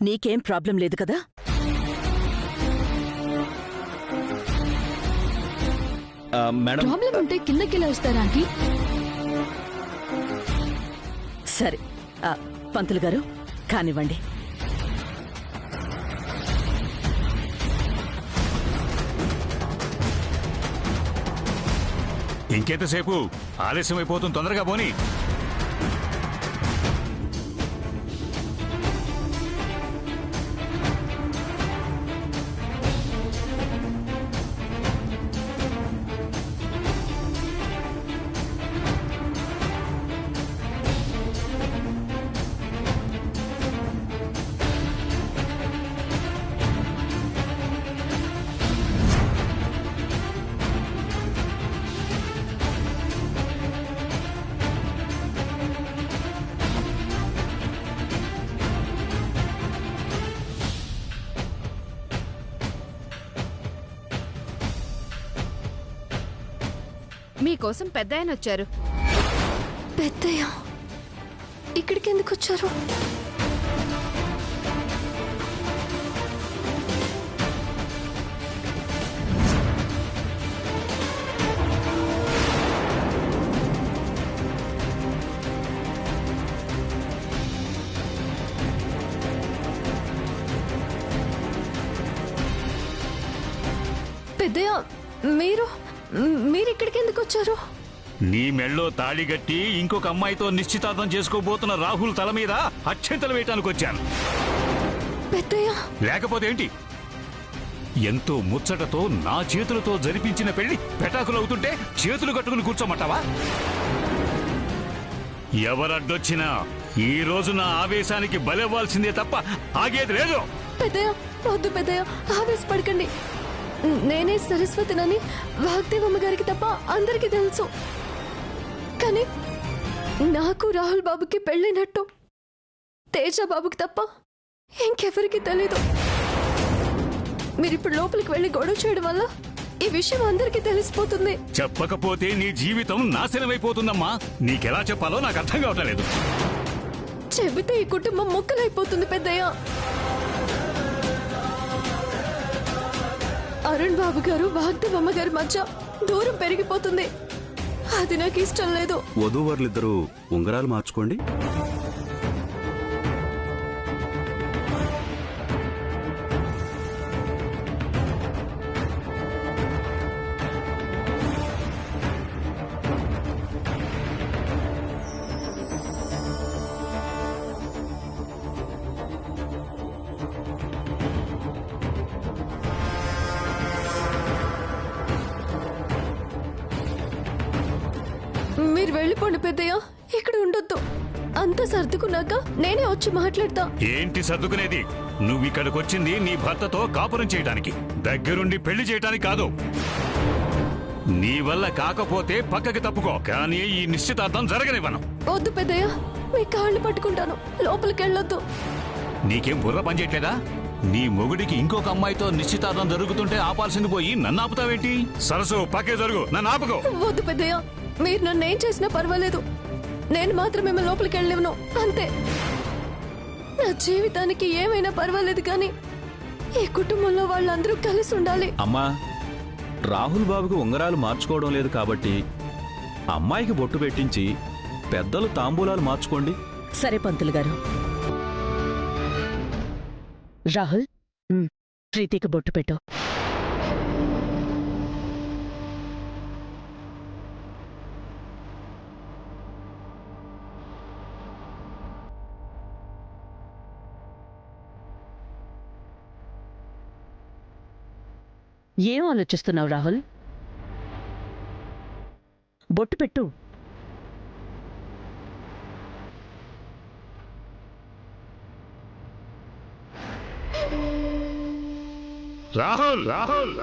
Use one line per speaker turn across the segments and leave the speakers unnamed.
నీకేం ప్రాబ్లం లేదు కదా?
మేడం,
ప్రాబ్లం ఉంటే కిందకి వస్తారా ఆంటీ?
సరే పంతులు గారు కానివ్వండి.
ఇంకెంతసేపు? ఆలస్యం అయిపోతుంది, తొందరగా పోనీ.
మీకోసం పెద్ద ఆయన వచ్చారు.
పెద్దయ్య ఇక్కడికి ఎందుకు వచ్చారు? పెద్దయ్య మీరు ఇక్కడికి ఎందుకు వచ్చారు?
నీ మెళ్ళో తాళిగట్టి ఇంకొక అమ్మాయితో నిశ్చితార్థం చేసుకోబోతున్న రాహుల్ తల మీద అక్షంతలు వేయటానికి వచ్చాను.
పెద్దయ్య
లేకపోతే ఏంటి? ఎంతో ముచ్చటతో నా చేతులతో జరిపించిన పెళ్లి పెటాకులవుతుంటే చేతులు కట్టుకుని కూర్చోమంటావా? ఎవరడ్డొచ్చినా ఈ రోజు నా ఆవేశానికి బలవ్వాల్సిందే తప్ప ఆగేది లేదు.
పెద్దయ్య వద్దు పెద్దయ్య, ఆవేశపడకండి. నేనే సరస్వతినని వాగ్దేవమ్మ గారికి తప్ప అందరికీ తెలుసు. కానీ నాకు రాహుల్ బాబుకి పెళ్ళైనట్టు తేజ బాబుకి తప్ప ఇంకెవరికి తెలీదు. మీరిప్పుడు లోపలికి వెళ్ళి గొడవ చేయడం వల్ల ఈ విషయం అందరికీ తెలిసిపోతుంది.
చెప్పకపోతే నీ జీవితం నాశనమైపోతుందమ్మా. నీకెలా చెప్పాలో నాకు అర్థం కావట్లేదు.
చెబితే ఈ కుటుంబం ముక్కలైపోతుంది పెద్దయ్య. అరుణ్ బాబు గారు వాగ్దేవమ్మ గారి మధ్య దూరం పెరిగిపోతుంది. అది నాకు ఇష్టం లేదు.
వధూవరులిద్దరూ ఉంగరాలు మార్చుకోండి.
మీరు వెళ్ళిపోండి పెద్దయ్య, ఇక్కడ ఉండొద్దు. అంతా సర్దుకున్నాక నేనే వచ్చి మాట్లాడతా.
ఏంటి సర్దుకునేది? నువ్వు ఇక్కడికి వచ్చింది నీ భర్తతో కాపురం చేయడానికి, దగ్గరుండి పెళ్లి చేయడానికి కాదు. నీ వల్ల కాకపోతే పక్కకి తప్పుకో, కానీ ఈ నిశ్చితార్థం జరగనివ్వను.
వద్దు పెద్దయ్య, మీ కాళ్ళు పట్టుకుంటాను. లోపలికి వెళ్ళొద్దు.
నీకేం బుర్ర పనిచేయట్లేదా? నీ మొగుడికి ఇంకొక అమ్మాయితో నిశ్చితార్థం జరుగుతుంటే ఆపాల్సింది పోయి నన్ను ఆపుతావేంటి? సరసు పక్కే జరుగు, నన్ను ఆపుకో.
వద్దు పెద్దయ్య, మీరు నన్ను ఏం చేసినా పర్వాలేదు. నేను మాత్రం మిమ్మల్ని లోపలికి వెళ్ళలేను, అంతే. నా జీవితానికి ఏమైనా పర్వాలేదు, కానీ ఈ కుటుంబంలో వాళ్ళందరూ కలిసి ఉండాలి.
అమ్మా, రాహుల్ బాబుకి ఉంగరాలు మార్చుకోవడం లేదు కాబట్టి అమ్మాయికి బొట్టు పెట్టించి పెద్దలు తాంబూలాలు మార్చుకోండి.
సరే పంతులు గారు. రాహుల్, ప్రీతికి బొట్టు పెట్టు. ఏం ఆలోచిస్తున్నావు రాహుల్? బొట్టు పెట్టు.
రాహుల్, రాహుల్,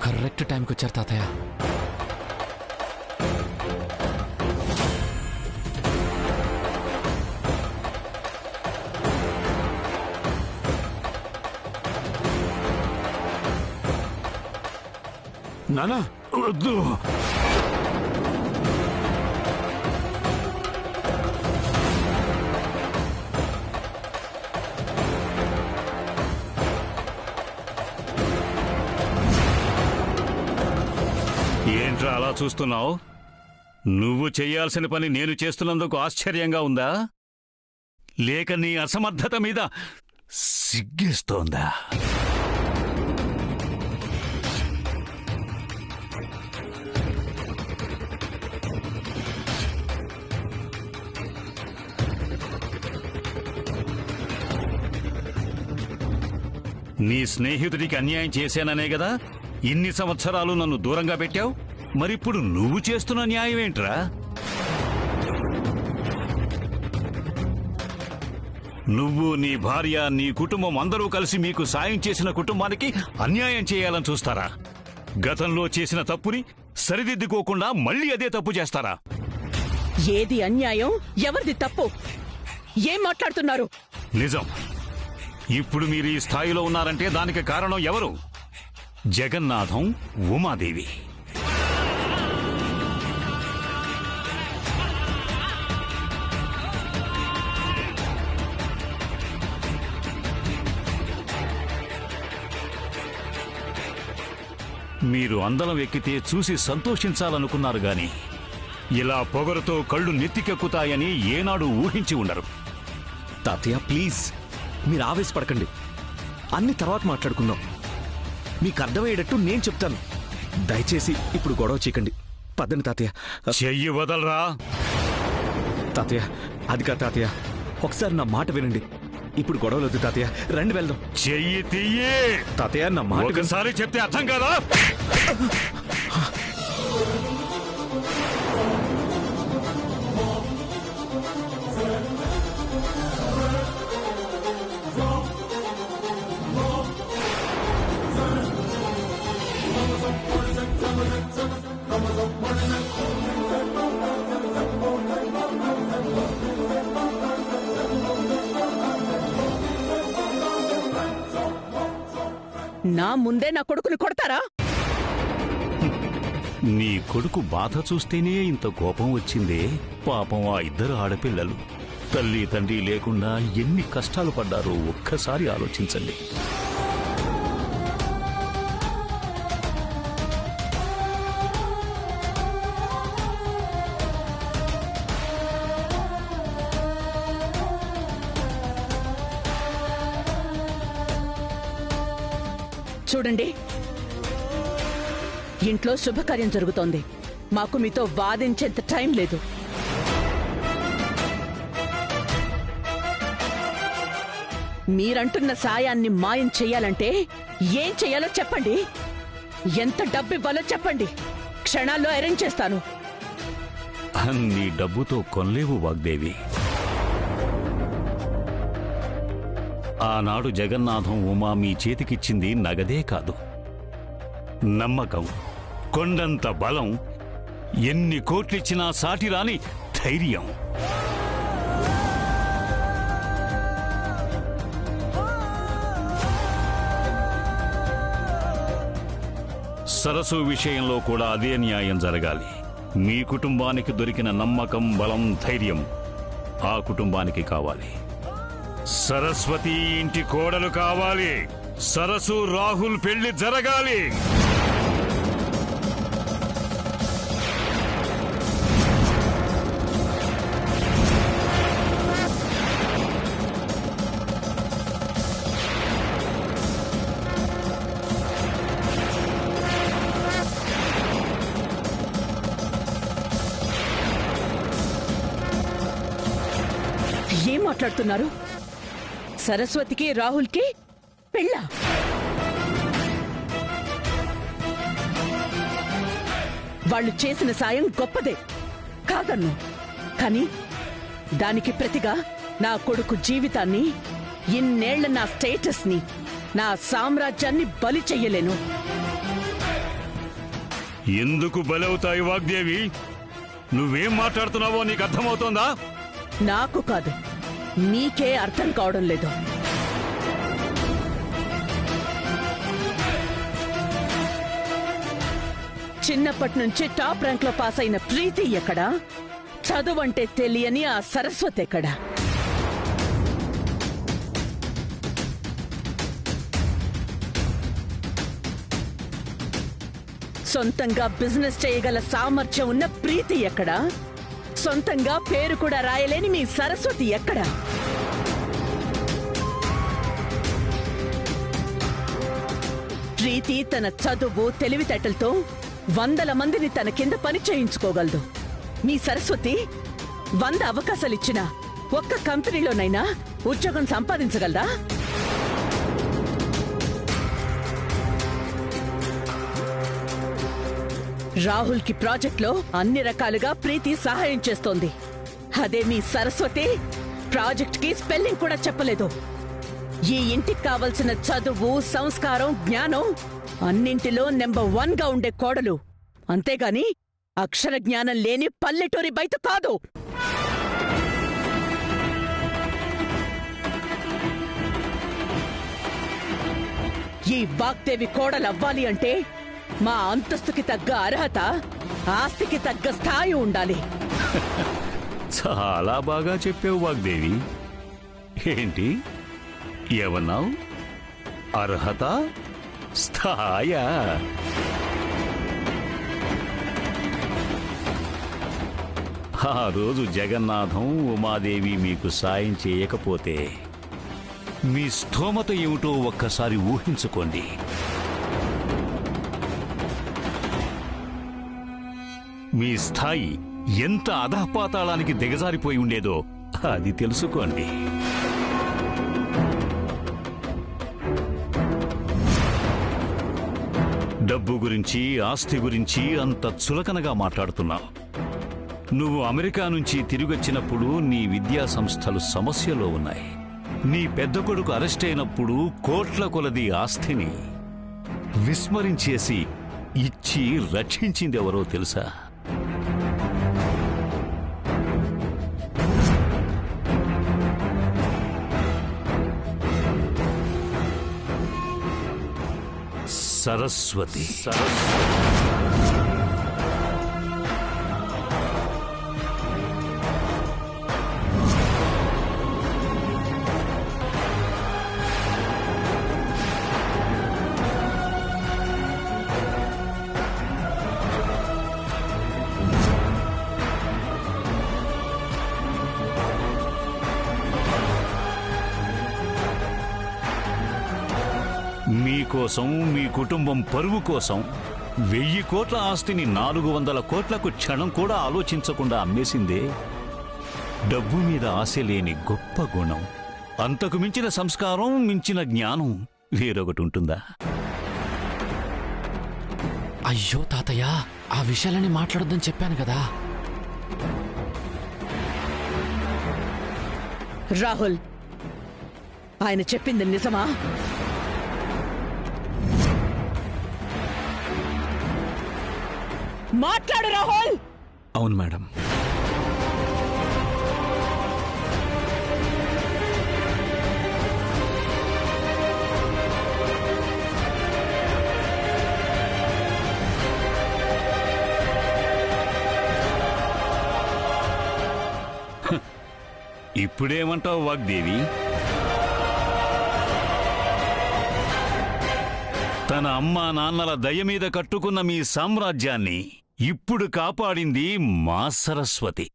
కరెక్ట్ టైంకి వచ్చారు తాతయ్య.
నానా వద్దు. ఏంట్రా అలా చూస్తున్నావు? నువ్వు చెయ్యాల్సిన పని నేను చేస్తున్నందుకు ఆశ్చర్యంగా ఉందా, లేక నీ అసమర్థత మీద సిగ్గేస్తోందా? నీ స్నేహితుడికి అన్యాయం చేశాననే కదా ఇన్ని సంవత్సరాలు నన్ను దూరంగా పెట్టావు. మరిప్పుడు నువ్వు చేస్తున్న న్యాయం ఏంట్రా? నువ్వు, నీ భార్య, నీ కుటుంబం అందరూ కలిసి మీకు సాయం చేసిన కుటుంబానికి అన్యాయం చేయాలని చూస్తారా? గతంలో చేసిన తప్పుని సరిదిద్దుకోకుండా మళ్ళీ అదే తప్పు చేస్తారా?
ఏది అన్యాయం, ఎవరిది తప్పు? ఏం మాట్లాడుతున్నారు?
నిజం. ఇప్పుడు మీరు ఈ స్థాయిలో ఉన్నారంటే దానికి కారణం ఎవరు? జగన్నాథం, ఉమాదేవి. మీరు అందలం ఎక్కితే చూసి సంతోషించాలనుకున్నారు గాని ఇలా పొగరుతో కళ్ళు నెత్తికెక్కుతాయని ఏనాడు ఊహించి ఉండరు.
తాతయ్య ప్లీజ్, మీరు ఆవేశపడకండి. అన్ని తర్వాత మాట్లాడుకుందాం. మీకు అర్థమయ్యేటట్టు నేను చెప్తాను. దయచేసి ఇప్పుడు గొడవ చేయకండి. పదండి తాతయ్య.
చెయ్యి వదలరా.
తాతయ్య అది కాదు తాతయ్య, ఒకసారి నా మాట వినండి. ఇప్పుడు గొడవలొద్దు తాతయ్య, రండి వెళ్దాం.
చెయ్యి తీయే.
తాతయ్య నా మాట
ఒకసారి చెప్తే అర్థం కాదా?
నా ముందే నా కొడుకుని కొడతారా?
నీ కొడుకు బాధ చూస్తేనే ఇంత కోపం వచ్చిందే. పాపం ఆ ఇద్దరు ఆడపిల్లలు తల్లి తండ్రి లేకుండా ఎన్ని కష్టాలు పడ్డారో ఒక్కసారి ఆలోచించండి.
చూడండి, ఇంట్లో శుభకార్యం జరుగుతోంది. మాకు మీతో వాదించేంత టైం లేదు. మీరంటున్న సాయాన్ని మాయం చెయ్యాలంటే ఏం చెయ్యాలో చెప్పండి. ఎంత డబ్బు ఇవ్వాలో చెప్పండి. క్షణాల్లో అరేంజ్ చేస్తాను.
అన్ని డబ్బుతో కొనలేవు వాగ్దేవి. ఆనాడు జగన్నాథం, ఉమా మీ చేతికిచ్చింది నగదే కాదు, నమ్మకం, కొండంత బలం, ఎన్ని కోట్లిచ్చినా సాటిరాని ధైర్యం. సరస్సు విషయంలో కూడా అదే న్యాయం జరగాలి. మీ కుటుంబానికి దొరికిన నమ్మకం, బలం, ధైర్యం ఆ కుటుంబానికి కావాలి. సరస్వతి ఇంటి కోడలు కావాలి. సరస్సు రాహుల్ పెళ్లి జరగాలి.
ఏం మాట్లాడుతున్నారు? సరస్వతికి రాహుల్కి పెళ్ళా? వాళ్ళు చేసిన సాయం గొప్పదే కాదన్ను, కానీ దానికి ప్రతిగా నా కొడుకు జీవితాన్ని, ఇన్నేళ్ల నా స్టేటస్ ని, నా సామ్రాజ్యాన్ని బలి చెయ్యలేను.
ఎందుకు బలవుతాయి వాగ్దేవి? నువ్వేం మాట్లాడుతున్నావో నీకు అర్థమవుతోందా?
నాకు కాదు, నీకే అర్థం కావడం లేదు. చిన్నప్పటి నుంచి టాప్ ర్యాంక్ లో పాస్ అయిన ప్రీతి ఎక్కడా? చదువంటే తెలియని ఆ సరస్వతి ఎక్కడా? సొంతంగా బిజినెస్ చేయగల సామర్థ్యం ఉన్న ప్రీతి ఎక్కడా? సొంతంగా పేరు కూడా రాయలేని మీ సరస్వతి ఎక్కడా? ప్రీతి తన చదువు తెలివితేటలతో 100 మందిని తన కింద పని చేయించుకోగలదు. మీ సరస్వతి 100 అవకాశాలిచ్చినా ఒక్క కంపెనీలోనైనా ఉద్యోగం సంపాదించగలదా? రాహుల్ కి ప్రాజెక్ట్లో అన్ని రకాలుగా ప్రీతి సహాయం చేస్తోంది. అదే మీ సరస్వతి ప్రాజెక్ట్ కి స్పెల్లింగ్ కూడా చెప్పలేదు. ఈ ఇంటికి కావలసిన చదువు, సంస్కారం, జ్ఞానం అన్నింటిలో నెంబర్ 1 గా ఉండే కోడలు. అంతేగాని అక్షర జ్ఞానం లేని పల్లెటూరి బయట కాదు. ఈ వాగ్దేవి కోడలవ్వాలి అంటే మా అంతస్తుకి తగ్గ అర్హత, ఆస్తికి తగ్గ స్థాయి ఉండాలి.
చాలా బాగా చెప్పావు వాగ్దేవి. ఏంటి ఏమన్నావు? అర్హత, స్థాయా? ఆ రోజు జగన్నాథం, ఉమాదేవి మీకు సాయం చేయకపోతే మీ స్థోమత ఏమిటో ఒక్కసారి ఊహించుకోండి. మీ స్థాయి ఎంత అధఃపాతాళానికి దిగజారిపోయి ఉండేదో అది తెలుసుకోండి. డబ్బు గురించి, ఆస్తి గురించి అంత చులకనగా మాట్లాడుతున్నావు. నువ్వు అమెరికా నుంచి తిరిగొచ్చినప్పుడు నీ విద్యా సంస్థలు సమస్యలో ఉన్నాయి. నీ పెద్ద కొడుకు అరెస్ట్ అయినప్పుడు కోట్ల కొలది ఆస్తిని విస్మరించేసి ఇచ్చి రక్షించిందెవరో తెలుసా? సరస్వతి. మీకోసం, మీ కుటుంబం పరువు కోసం 1000 కోట్ల ఆస్తిని 400 కోట్లకు క్షణం కూడా ఆలోచించకుండా అమ్మేసిందే డబ్బు మీద ఆశ లేని గొప్ప గుణం. అంతకు మించిన సంస్కారం, మించిన జ్ఞానం వేరొకటి ఉంటుందా?
అయ్యో తాతయ్య, ఆ విషయాలని మాట్లాడొద్దని చెప్పాను కదా.
రాహుల్, ఆయన చెప్పింది నిజమా? మాట్లాడు రాహుల్.
అవును మేడం.
ఇప్పుడేమంటావు వాగ్దేవి? తన అమ్మా నాన్నల దయ మీద కట్టుకున్న మీ సామ్రాజ్యాన్ని ఇప్పుడు కాపాడింది మా సరస్వతి.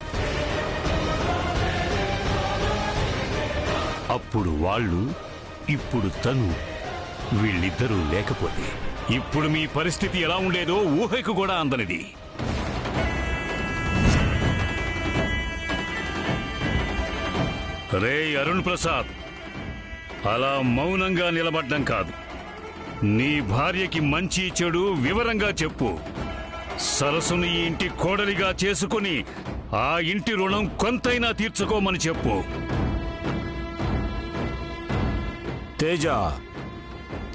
అప్పుడు వాళ్ళు, ఇప్పుడు తను, వీళ్ళిద్దరూ లేకపోతే ఇప్పుడు మీ పరిస్థితి ఎలా ఉండేదో ఊహకు కూడా అందనిది. రే అరుణ్ ప్రసాద్, అలా మౌనంగా నిలబడ్డం కాదు. నీ భార్యకి మంచి చెడు వివరంగా చెప్పు. సరస్సుని ఈ ఇంటి కోడలిగా చేసుకుని ఆ ఇంటి రుణం కొంతైనా తీర్చుకోమని చెప్పు.
తేజ,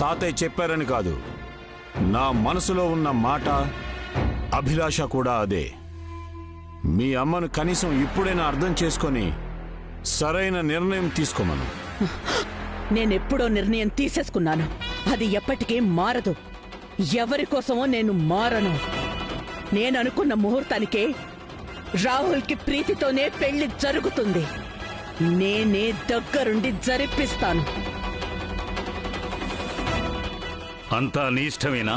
తాతయ్య చెప్పారని కాదు, నా మనసులో ఉన్న మాట అభిలాష కూడా అదే. మీ అమ్మను కనీసం ఇప్పుడైనా అర్థం చేసుకొని సరైన నిర్ణయం తీసుకోమను.
నేనెప్పుడో నిర్ణయం తీసేసుకున్నాను. అది ఎప్పటికీ మారదు. ఎవరి కోసమో నేను మారను. నేను అనుకున్న ముహూర్తానికే రాహుల్కి ప్రీతితోనే పెళ్లి జరుగుతుంది. నేనే దగ్గరుండి జరిపిస్తాను.
అంతా నీ ఇష్టమేనా?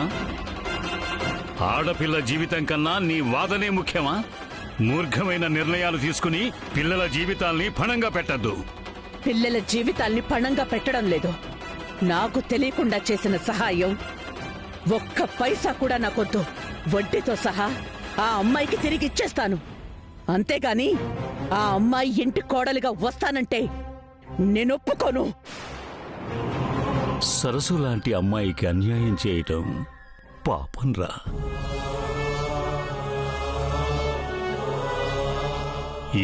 ఆడపిల్ల జీవితం కన్నా నీ వాదనే ముఖ్యమా? మూర్ఖమైన నిర్ణయాలు తీసుకుని పిల్లల జీవితాల్ని పణంగా పెట్టద్దు.
పిల్లల జీవితాల్ని పణంగా పెట్టడం లేదు. నాకు తెలియకుండా చేసిన సహాయం ఒక్క పైసా కూడా నాకొద్దు. వడ్డీతో సహా ఆ అమ్మాయికి తిరిగి ఇచ్చేస్తాను. అంతేగాని ఆ అమ్మాయి ఇంటి కోడలిగా వస్తానంటే నేను ఒప్పుకోను.
సరస్సు లాంటి అమ్మాయికి అన్యాయం చేయటం పాపంరా.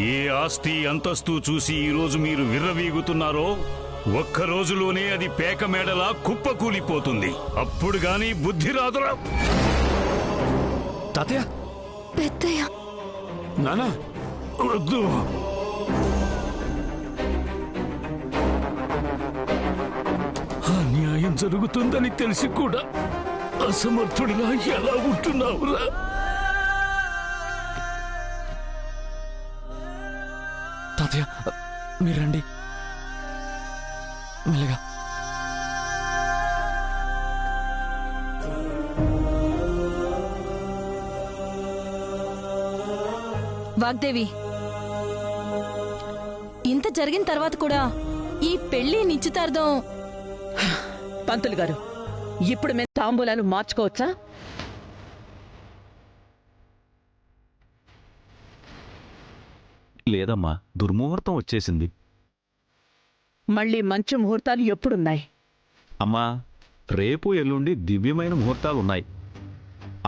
ఏ ఆస్తి అంతస్తు చూసి ఈరోజు మీరు విర్రవీగుతున్నారో ఒక్క రోజులోనే అది పేక మేడలా కుప్పకూలిపోతుంది. అప్పుడు గాని బుద్ధి రాదురా.
తాతయ్య,
పెద్దయ్య,
నానా,
వద్దు. అన్యాయం జరుగుతుందని తెలిసి కూడా అసమర్థుడిలా ఎలా ఉంటున్నావురా?
తాతయ్య మీరు రండి మెల్లగా.
వాగ్దేవి, ఇంత జరిగిన తర్వాత కూడా ఈ పెళ్లి నిశ్చితార్థం.
పంతులు గారు, ఇప్పుడు మేము తాంబూలాలు మార్చుకోవచ్చా?
లేదమ్మా, దుర్ముహూర్తం వచ్చేసింది.
మళ్ళీ మంచి ముహూర్తాలు ఎప్పుడున్నాయి?
అమ్మా, రేపు ఎల్లుండి దివ్యమైన ముహూర్తాలున్నాయి.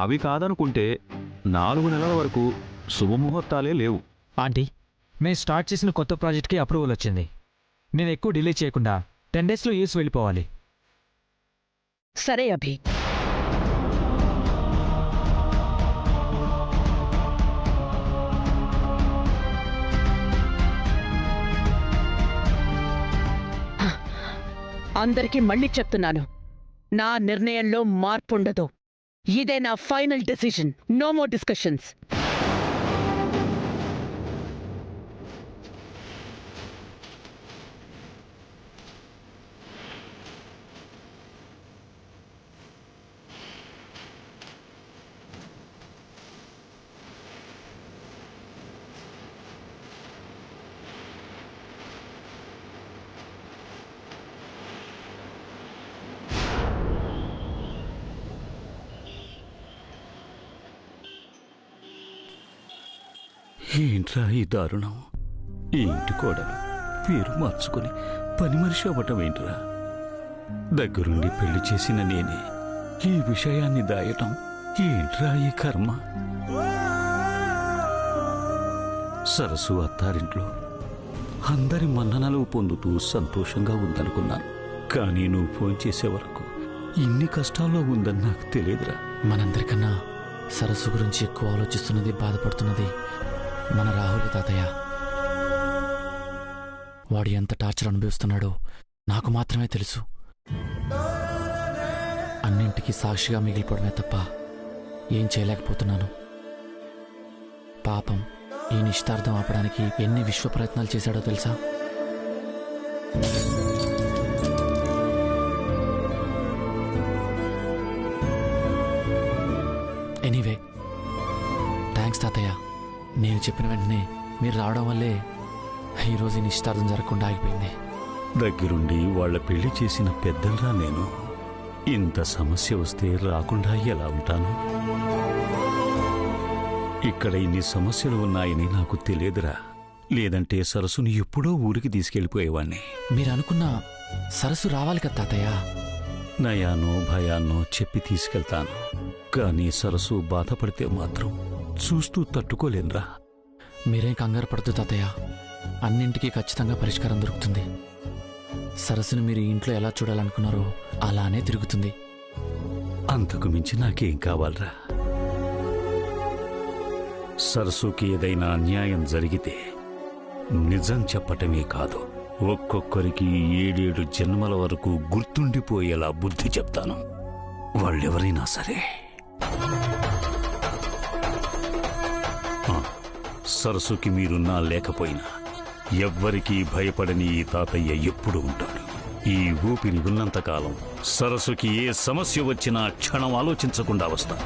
అవి కాదనుకుంటే 4 నెలల వరకు శుభముహూర్తాలే లేవు.
ఆంటీ, మేము స్టార్ట్ చేసిన కొత్త ప్రాజెక్ట్కి అప్రూవల్ వచ్చింది. నేను ఎక్కువ డిలే చేయకుండా 10 డేస్లో యూస్ వెళ్ళిపోవాలి.
సరే అభి. అందరికీ మళ్ళీ చెప్తున్నాను, నా నిర్ణయంలో మార్పుండదు. ఇదే నా final decision. No more discussions.
ఏంట్రా ఈ దారుణం? ఈ ఇంటి కోడలు పేరు మార్చుకుని పని మనిషి అవ్వటం ఏంట్రా? దగ్గరుండి పెళ్లి చేసిన నేనే ఈ విషయాన్ని దాయటం ఏంట్రా ఈ కర్మ? సరస్సు అత్తారింట్లో అందరి మన్ననలు పొందుతూ సంతోషంగా ఉందనుకున్నాను. కానీ నువ్వు ఫోన్ చేసే వరకు ఇన్ని కష్టాల్లో ఉందని నాకు తెలియదురా.
మనందరికన్నా సరస్సు గురించి ఎక్కువ ఆలోచిస్తున్నది, బాధపడుతున్నది మన రాహుల్ తాతయ్య. వాడు ఎంత టార్చర్ అనుభవిస్తున్నాడో నాకు మాత్రమే తెలుసు. అన్నింటికీ సాక్షిగా మిగిలిపోవడమే తప్ప ఏం చేయలేకపోతున్నాను. పాపం, ఈ నిశ్చితార్థం ఆపడానికి ఎన్ని విశ్వ ప్రయత్నాలు చేశాడో తెలుసా? ఎనీవే, థ్యాంక్స్ తాతయ్య. నేను చెప్పిన వెంటనే మీరు రావడం వల్లే ఈరోజు ఈ నిశ్చితార్థం జరగకుండా ఆగిపోయింది.
దగ్గరుండి వాళ్ళ పెళ్లి చేసిన పెద్దలరా నేను. ఇంత సమస్య వస్తే రాకుండా ఎలా ఉంటాను? ఇక్కడ ఇన్ని సమస్యలు ఉన్నాయని నాకు తెలియదురా. లేదంటే సరస్సుని ఎప్పుడో ఊరికి తీసుకెళ్లిపోయేవాణ్ణి.
మీరు అనుకున్న సరస్సు రావాలి కదా తాతయ్య.
నయానో భయాన్నో చెప్పి తీసుకెళ్తాను. కానీ సరస్సు బాధపడితే మాత్రం చూస్తూ తట్టుకోలేనురా.
మీరేం కంగారు పడుతూ తాతయ్య, అన్నింటికీ ఖచ్చితంగా పరిష్కారం దొరుకుతుంది. సరస్సును మీరు ఇంట్లో ఎలా చూడాలనుకున్నారో అలానే తిరుగుతుంది.
అంతకు మించి నాకేం కావాలరా? సరస్సుకి ఏదైనా అన్యాయం జరిగితే నిజం చెప్పటమే కాదు, ఒక్కొక్కరికి 7 జన్మల వరకు గుర్తుండిపోయేలా బుద్ధి చెప్తాను. వాళ్ళెవరైనా సరే. సరస్సుకి మీరున్నా లేకపోయినా ఎవ్వరికీ భయపడని ఈ తాతయ్య ఎప్పుడు ఉంటాడు. ఈ ఊపిరి ఉన్నంతకాలం సరస్సుకి ఏ సమస్య వచ్చినా క్షణం ఆలోచించకుండా వస్తాను.